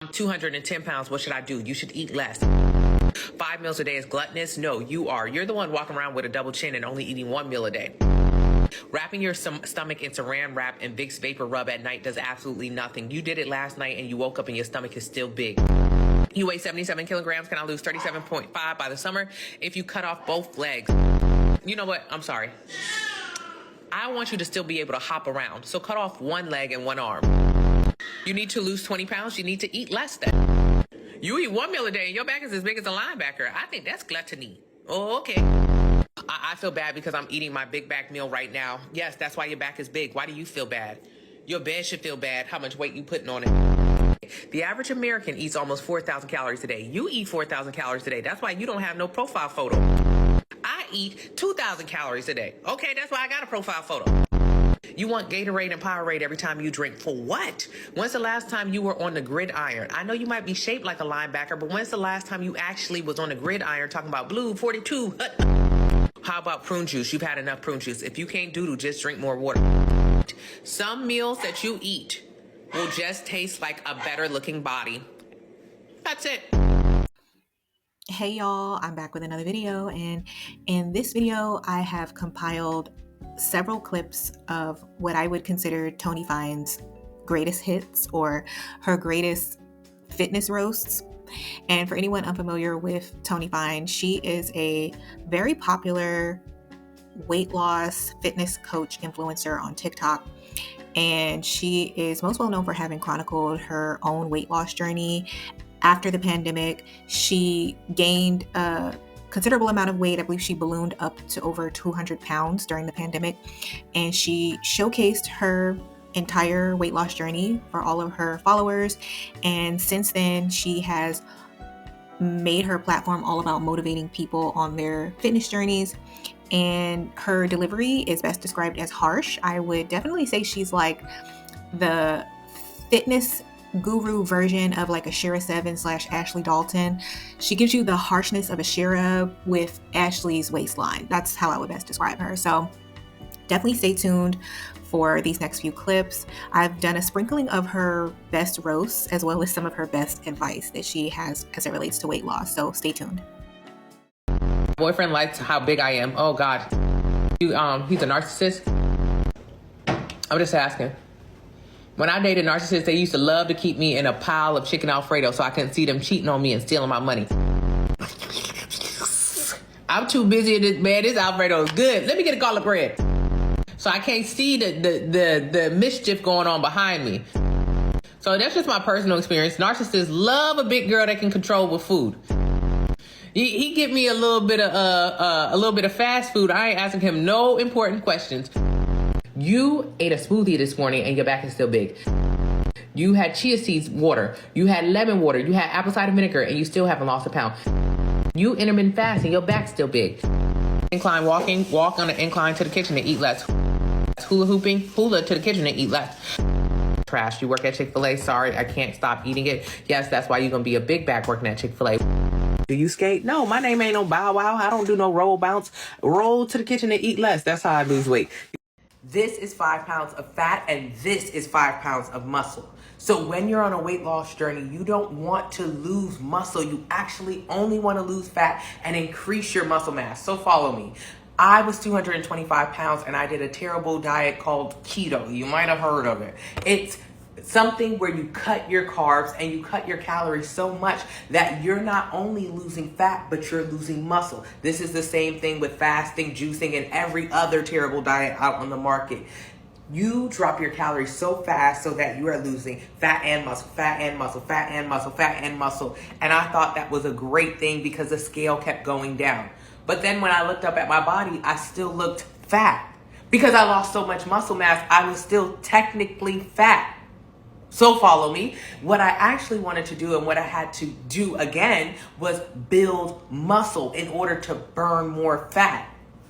I'm 210 pounds. What should I do? You should eat less. 5 meals a day is gluttonous? No, you are. You're the one walking around with a double chin and only eating 1 meal a day. Wrapping your stomach in Saran wrap and Vicks Vapor Rub at night does absolutely nothing. You did it last night and you woke up and your stomach is still big. You weigh 77 kilograms. Can I lose 37.5 by the summer if you cut off both legs? You know what? I'm sorry. I want you to still be able to hop around. So cut off 1 leg and 1 arm. You need to lose 20 pounds. You need to eat less then. You eat 1 meal a day and your back is as big as a linebacker. I think that's gluttony. Oh, okay. I feel bad because I'm eating my big back meal right now. Yes, that's why your back is big. Why do you feel bad? Your bed should feel bad how much weight you putting on it. The average American eats almost 4,000 calories a day. You eat 4,000 calories a day. That's why you don't have no profile photo. I eat 2,000 calories a day. Okay, that's why I got a profile photo. You want Gatorade and Powerade every time you drink. For what? When's the last time you were on the gridiron? I know you might be shaped like a linebacker, but when's the last time you actually was on the gridiron talking about blue 42? How about prune juice? You've had enough prune juice. If you can't doodle, just drink more water. Some meals that you eat will just taste like a better looking body. That's it. Hey y'all, I'm back with another video, and in this video I have compiled several clips of what I would consider Toni Fine's greatest hits or her greatest fitness roasts. And for anyone unfamiliar with Toni Fine, she is a very popular weight loss fitness coach influencer on TikTok. And she is most well known for having chronicled her own weight loss journey. After the pandemic, she gained a considerable amount of weight. I believe she ballooned up to over 200 pounds during the pandemic. And she showcased her entire weight loss journey for all of her followers. And since then, she has made her platform all about motivating people on their fitness journeys. And her delivery is best described as harsh. I would definitely say she's like the fitness guru version of like a Shira Seven / Ashley Dalton. She gives you the harshness of a Shira with Ashley's waistline. That's how I would best describe her. So definitely stay tuned for these next few clips. I've done a sprinkling of her best roasts as well as some of her best advice that she has as it relates to weight loss. So stay tuned. Boyfriend likes how big I am. Oh God. He's a narcissist. I'm just asking. When I dated narcissists, they used to love to keep me in a pile of chicken Alfredo so I couldn't see them cheating on me and stealing my money. I'm too busy in this, man. This Alfredo is good. Let me get a garlic bread. So I can't see the mischief going on behind me. So that's just my personal experience. Narcissists love a big girl that can control with food. He give me a little bit of fast food. I ain't asking him no important questions. You ate a smoothie this morning and your back is still big. You had chia seeds water. You had lemon water. You had apple cider vinegar and you still haven't lost a pound. You intermittent fast and your back's still big. Incline walking. Walk on the incline to the kitchen and eat less. Hula hooping. Hula to the kitchen and eat less. Trash. You work at Chick-fil-A. Sorry, I can't stop eating it. Yes, that's why you're going to be a big back working at Chick-fil-A. Do you skate? No, my name ain't no Bow Wow. I don't do no roll bounce. Roll to the kitchen and eat less. That's how I lose weight. This is 5 pounds of fat and this is 5 pounds of muscle. So when you're on a weight loss journey, you don't want to lose muscle. You actually only want to lose fat and increase your muscle mass. So follow me. I was 225 pounds and I did a terrible diet called keto. You might have heard of it. It's something where you cut your carbs and you cut your calories so much that you're not only losing fat, but you're losing muscle. This is the same thing with fasting, juicing, and every other terrible diet out on the market. You drop your calories so fast so that you are losing fat and muscle, fat and muscle, fat and muscle, fat and muscle. And I thought that was a great thing because the scale kept going down. But then when I looked up at my body, I still looked fat. Because I lost so much muscle mass, I was still technically fat. So follow me. What I actually wanted to do and what I had to do again was build muscle in order to burn more fat.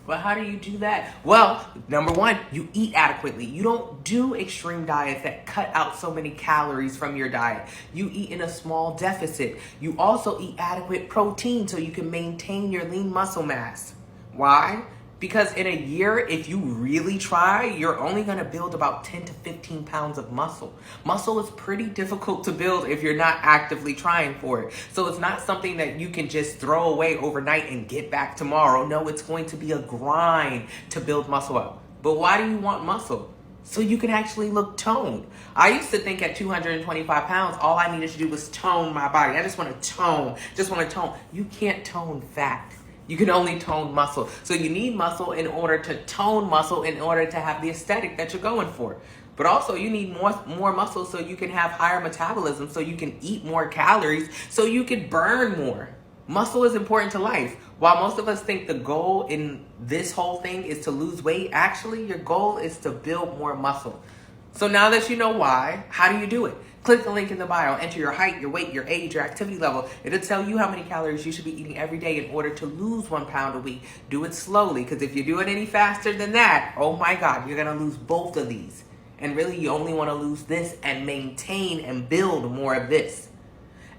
But how do you do that? Well, number one, you eat adequately. You don't do extreme diets that cut out so many calories from your diet. You eat in a small deficit. You also eat adequate protein so you can maintain your lean muscle mass. Why? Because in a year, if you really try, you're only going to build about 10 to 15 pounds of muscle. Muscle is pretty difficult to build if you're not actively trying for it. So it's not something that you can just throw away overnight and get back tomorrow. No, it's going to be a grind to build muscle up. But why do you want muscle? So you can actually look toned. I used to think at 225 pounds, all I needed to do was tone my body. I just want to tone, You can't tone fat. You can only tone muscle. So you need muscle in order to tone muscle in order to have the aesthetic that you're going for. But also you need more muscle so you can have higher metabolism, so you can eat more calories, so you can burn more. Muscle is important to life. While most of us think the goal in this whole thing is to lose weight, actually your goal is to build more muscle. So now that you know why, how do you do it? Click the link in the bio, enter your height, your weight, your age, your activity level. It'll tell you how many calories you should be eating every day in order to lose 1 pound a week. Do it slowly, because if you do it any faster than that, oh my God, you're gonna lose both of these. And really you only wanna lose this and maintain and build more of this.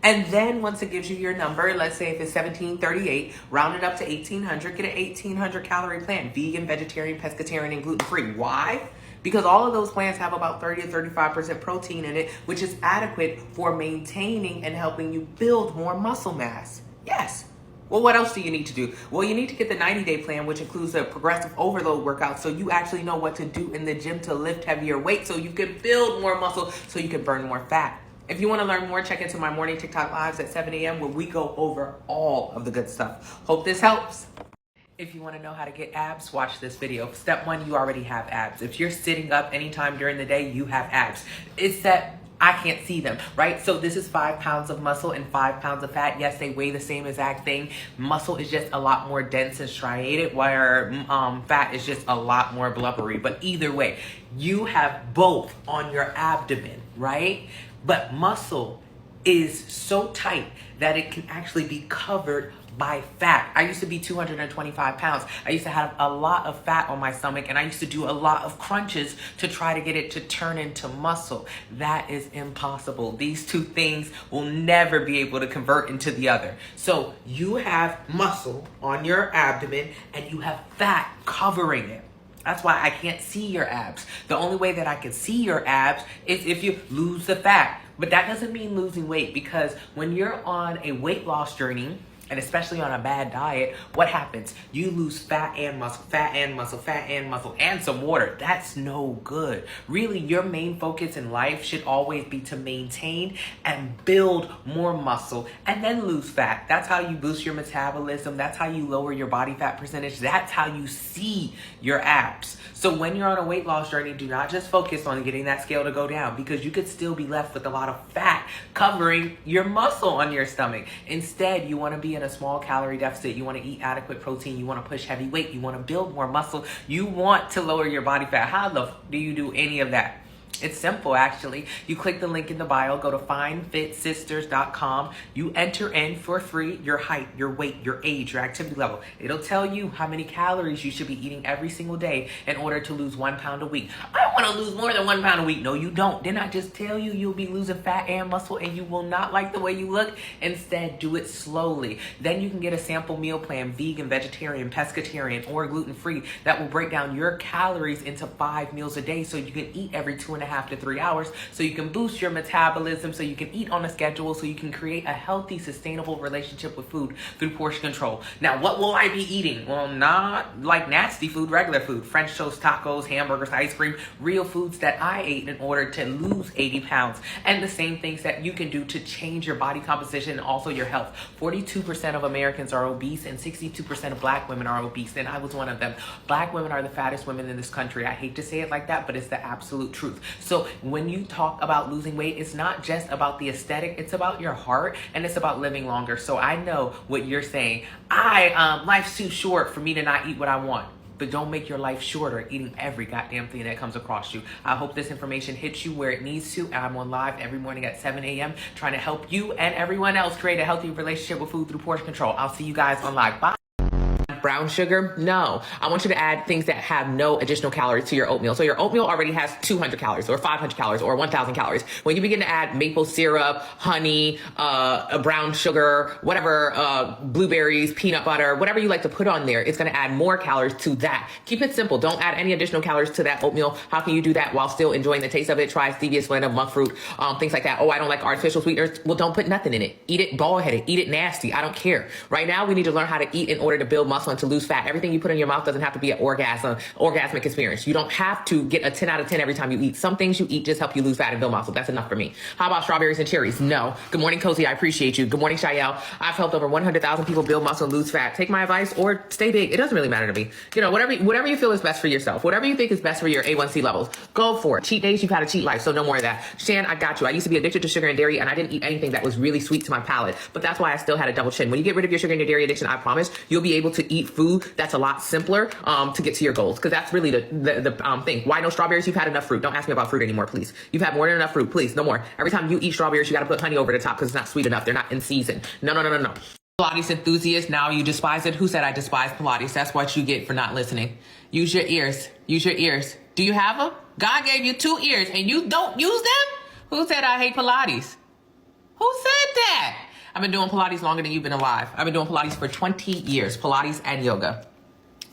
And then once it gives you your number, let's say if it's 1738, round it up to 1800, get an 1800 calorie plan, vegan, vegetarian, pescatarian, and gluten-free. Why? Because all of those plans have about 30 to 35% protein in it, which is adequate for maintaining and helping you build more muscle mass. Yes. Well, what else do you need to do? Well, you need to get the 90-day plan, which includes a progressive overload workout, so you actually know what to do in the gym to lift heavier weight, so you can build more muscle, so you can burn more fat. If you want to learn more, check into my morning TikTok lives at 7 a.m. where we go over all of the good stuff. Hope this helps. If you want to know how to get abs, watch this video. Step 1, you already have abs. If you're sitting up anytime during the day, you have abs. It's that I can't see them, right? So this is 5 pounds of muscle and 5 pounds of fat. Yes, they weigh the same exact thing. Muscle is just a lot more dense and striated, where fat is just a lot more blubbery. But either way, you have both on your abdomen, right? But muscle is so tight that it can actually be covered by fat. I used to be 225 pounds. I used to have a lot of fat on my stomach, and I used to do a lot of crunches to try to get it to turn into muscle. That is impossible. These two things will never be able to convert into the other. So you have muscle on your abdomen and you have fat covering it. That's why I can't see your abs. The only way that I can see your abs is if you lose the fat. But that doesn't mean losing weight, because when you're on a weight loss journey, and especially on a bad diet, what happens? You lose fat and muscle, fat and muscle, fat and muscle, and some water. That's no good. Really, your main focus in life should always be to maintain and build more muscle and then lose fat. That's how you boost your metabolism. That's how you lower your body fat percentage. That's how you see your abs. So when you're on a weight loss journey, do not just focus on getting that scale to go down, because you could still be left with a lot of fat covering your muscle on your stomach. Instead, you want to be in a small calorie deficit. You want to eat adequate protein. You want to push heavy weight. You want to build more muscle. You want to lower your body fat. How the do you do any of that? It's simple, actually. You click the link in the bio, go to findfitsisters.com. You enter in for free your height, your weight, your age, your activity level. It'll tell you how many calories you should be eating every single day in order to lose 1 pound a week. I want to lose more than 1 pound a week. No, you don't. Didn't I just tell you you'll be losing fat and muscle and you will not like the way you look? Instead, do it slowly. Then you can get a sample meal plan, vegan, vegetarian, pescatarian, or gluten-free, that will break down your calories into 5 meals a day, so you can eat every 2.5 to 3 hours, so you can boost your metabolism, so you can eat on a schedule, so you can create a healthy, sustainable relationship with food through portion control. Now, what will I be eating? Well, not like nasty food, regular food, French toast, tacos, hamburgers, ice cream, real foods that I ate in order to lose 80 pounds. And the same things that you can do to change your body composition and also your health. 42% of Americans are obese and 62% of Black women are obese, and I was one of them. Black women are the fattest women in this country. I hate to say it like that, but it's the absolute truth. So when you talk about losing weight, it's not just about the aesthetic, it's about your heart, and it's about living longer. So I know what you're saying. Life's too short for me to not eat what I want. But don't make your life shorter eating every goddamn thing that comes across you. I hope this information hits you where it needs to. I'm on live every morning at 7 a.m. trying to help you and everyone else create a healthy relationship with food through portion control. I'll see you guys on live. Bye. brown sugar? No. I want you to add things that have no additional calories to your oatmeal. So your oatmeal already has 200 calories or 500 calories or 1,000 calories. When you begin to add maple syrup, honey, a brown sugar, whatever, blueberries, peanut butter, whatever you like to put on there, it's going to add more calories to that. Keep it simple. Don't add any additional calories to that oatmeal. How can you do that while still enjoying the taste of it? Try stevia, splenda, monk fruit, things like that. Oh, I don't like artificial sweeteners. Well, don't put nothing in it. Eat it bald-headed. Eat it nasty. I don't care. Right now, we need to learn how to eat in order to build muscle and to lose fat. Everything you put in your mouth doesn't have to be an orgasmic experience. You don't have to get a 10 out of 10 every time you eat. Some things you eat just help you lose fat and build muscle. That's enough for me. How about strawberries and cherries? No. Good morning, Cozy. I appreciate you. Good morning, Shayelle. I've helped over 100,000 people build muscle and lose fat. Take my advice or stay big. It doesn't really matter to me. You know, whatever you feel is best for yourself. Whatever you think is best for your A1C levels. Go for it. Cheat days, you've had a cheat life, so no more of that. Shan, I got you. I used to be addicted to sugar and dairy, and I didn't eat anything that was really sweet to my palate. But that's why I still had a double chin. When you get rid of your sugar and your dairy addiction, I promise you'll be able to eat food that's a lot simpler to get to your goals. Because that's really the thing. Why no strawberries? You've had enough fruit. Don't ask me about fruit anymore, please. You've had more than enough fruit, please. No more. Every time you eat strawberries, you got to put honey over the top because it's not sweet enough. They're not in season. No. Pilates enthusiast, now you despise it. Who said I despise Pilates? That's what you get for not listening. Use your ears. Use your ears. Do you have them? God gave you 2 ears and you don't use them? Who said I hate Pilates? Who said that? I've been doing Pilates longer than you've been alive. I've been doing Pilates for 20 years. Pilates and yoga.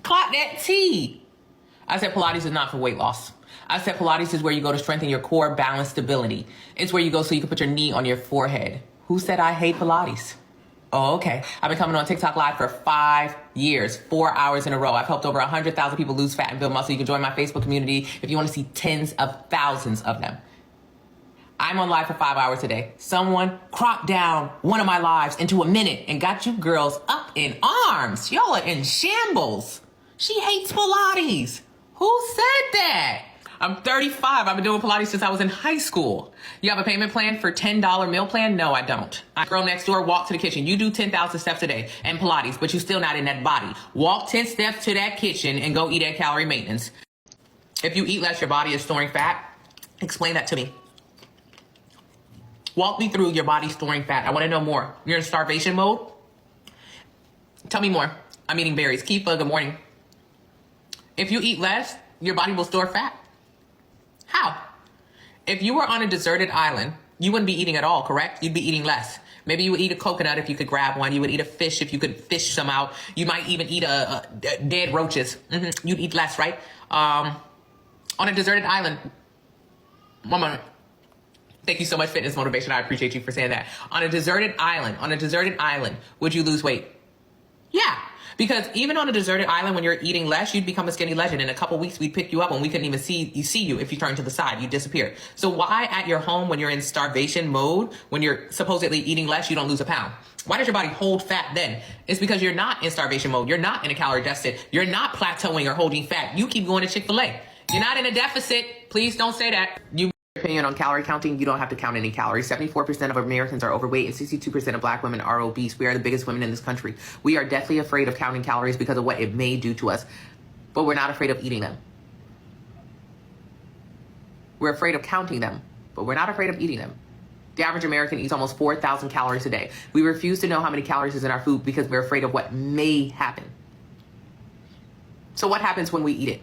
Clock that T. I said Pilates is not for weight loss. I said Pilates is where you go to strengthen your core, balance, stability. It's where you go so you can put your knee on your forehead. Who said I hate Pilates? Oh, okay. I've been coming on TikTok Live for 5 years, 4 hours in a row. I've helped over 100,000 people lose fat and build muscle. You can join my Facebook community if you want to see tens of thousands of them. I'm on live for 5 hours a day. Someone cropped down one of my lives into a minute and got you girls up in arms. Y'all are in shambles. She hates Pilates. Who said that? I'm 35. I've been doing Pilates since I was in high school. You have a payment plan for $10 meal plan? No, I don't. I girl next door, walk to the kitchen. You do 10,000 steps a day and Pilates, but you're still not in that body. Walk 10 steps to that kitchen and go eat at calorie maintenance. If you eat less, your body is storing fat. Explain that to me. Walk me through your body storing fat. I want to know more. You're in starvation mode? Tell me more. I'm eating berries. Kifa, good morning. If you eat less, your body will store fat. How? If you were on a deserted island, you wouldn't be eating at all, correct? You'd be eating less. Maybe you would eat a coconut if you could grab one. You would eat a fish if you could fish some out. You might even eat dead roaches. You'd eat less, right? On a deserted island. 1 moment. Thank you so much, Fitness Motivation. I appreciate you for saying that. On a deserted island, would you lose weight? Yeah. Because even on a deserted island, when you're eating less, you'd become a skinny legend. In a couple weeks, we'd pick you up and we couldn't even see you. If you turn to the side, you disappear. So why at your home, when you're in starvation mode, when you're supposedly eating less, you don't lose a pound? Why does your body hold fat then? It's because you're not in starvation mode. You're not in a calorie deficit. You're not plateauing or holding fat. You keep going to Chick-fil-A. You're not in a deficit. Please don't say that. Opinion on calorie counting, you don't have to count any calories. 74% of Americans are overweight and 62% of Black women are obese. We are the biggest women in this country. We are deathly afraid of counting calories because of what it may do to us, but we're not afraid of eating them. We're afraid of counting them, but we're not afraid of eating them. The average American eats almost 4,000 calories a day. We refuse to know how many calories is in our food because we're afraid of what may happen. So what happens when we eat it?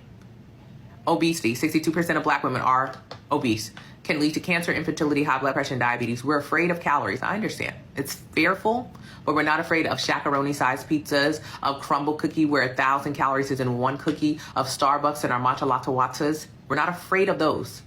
Obesity. 62% of Black women are obese. Can lead to cancer, infertility, high blood pressure, and diabetes. We're afraid of calories. I understand. It's fearful, but we're not afraid of shakaroni-sized pizzas, of crumble cookie where 1,000 calories is in one cookie, of Starbucks and our matcha latte wattas. We're not afraid of those.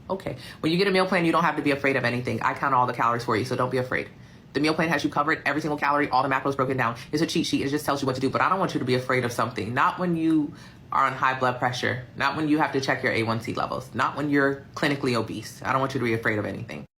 Okay. When you get a meal plan, you don't have to be afraid of anything. I count all the calories for you, so don't be afraid. The meal plan has you covered, every single calorie, all the macros broken down. It's a cheat sheet. It just tells you what to do, but I don't want you to be afraid of something. Not when you are on high blood pressure, not when you have to check your A1C levels, not when you're clinically obese. I don't want you to be afraid of anything.